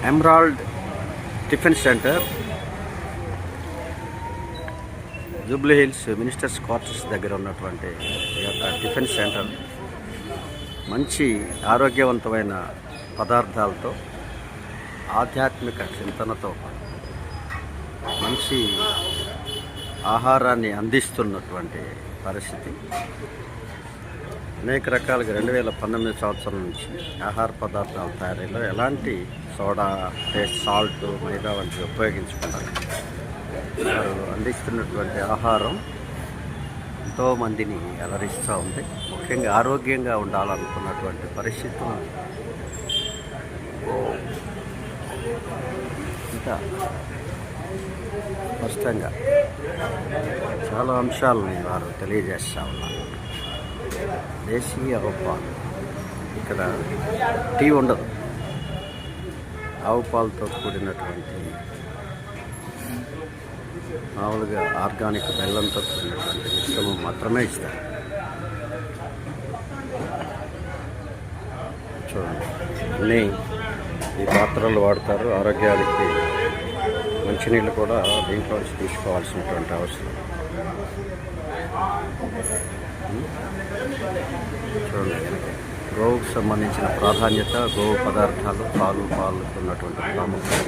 Emerald tiffin centre, Jubilee hills ministers quarters దగ్గర ఉన్నటువంటి ఈ యొక్క టిఫిన్ సెంటర్ మంచి ఆరోగ్యవంతమైన పదార్థాలతో, ఆధ్యాత్మిక చింతనతో మంచి ఆహారాన్ని అందిస్తున్నటువంటి పరిస్థితి. అనేక రకాలుగా 2019 సంవత్సరం నుంచి ఆహార పదార్థాల తయారీలో ఎలాంటి సోడా, సాల్ట్, మైదా వంటివి ఉపయోగించుకున్నారు. వారు అందిస్తున్నటువంటి ఆహారం ఎంతోమందిని అలరిస్తూ ఉంది. ముఖ్యంగా ఆరోగ్యంగా ఉండాలనుకున్నటువంటి పరిస్థితులు ఇంకా స్పష్టంగా చాలా అంశాలని వారు తెలియజేస్తూ ఉన్నారు. దేశీయ ఆవు పాలు, ఇక్కడ టీ ఉండదు, ఆవు పాలతో కూడినటువంటి మామూలుగా ఆర్గానిక్ బెల్లంతో కూడినటువంటి మిశ్రమం మాత్రమే ఇస్తారు. చూడండి, అన్నీ ఈ పాత్రలు వాడతారు. ఆరోగ్యానికి మంచినీళ్ళు కూడా దీంట్లో నుంచి తీసుకోవాల్సినటువంటి అవసరం. చూడండి, గోవుకు సంబంధించిన ప్రాధాన్యత, గోవు పదార్థాలు, పాలకు ఉన్నటువంటి ప్రాముఖ్యత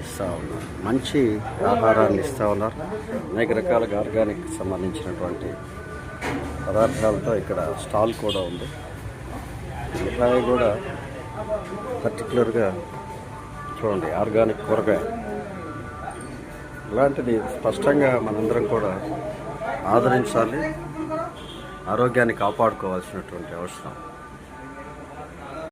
ఇస్తూ ఉన్నారు. మంచి ఆహారాన్ని ఇస్తూ ఉన్నారు. అనేక రకాలుగా ఆర్గానిక్ సంబంధించినటువంటి పదార్థాలతో ఇక్కడ స్టాల్ కూడా ఉంది. మిఠాయి కూడా పర్టికులర్గా చూడండి, ఆర్గానిక్ కూరగాయ ఇలాంటిది స్పష్టంగా మనందరం కూడా ఆదరించాలి. ఆరోగ్యాన్ని కాపాడుకోవాల్సినటువంటి అవసరం.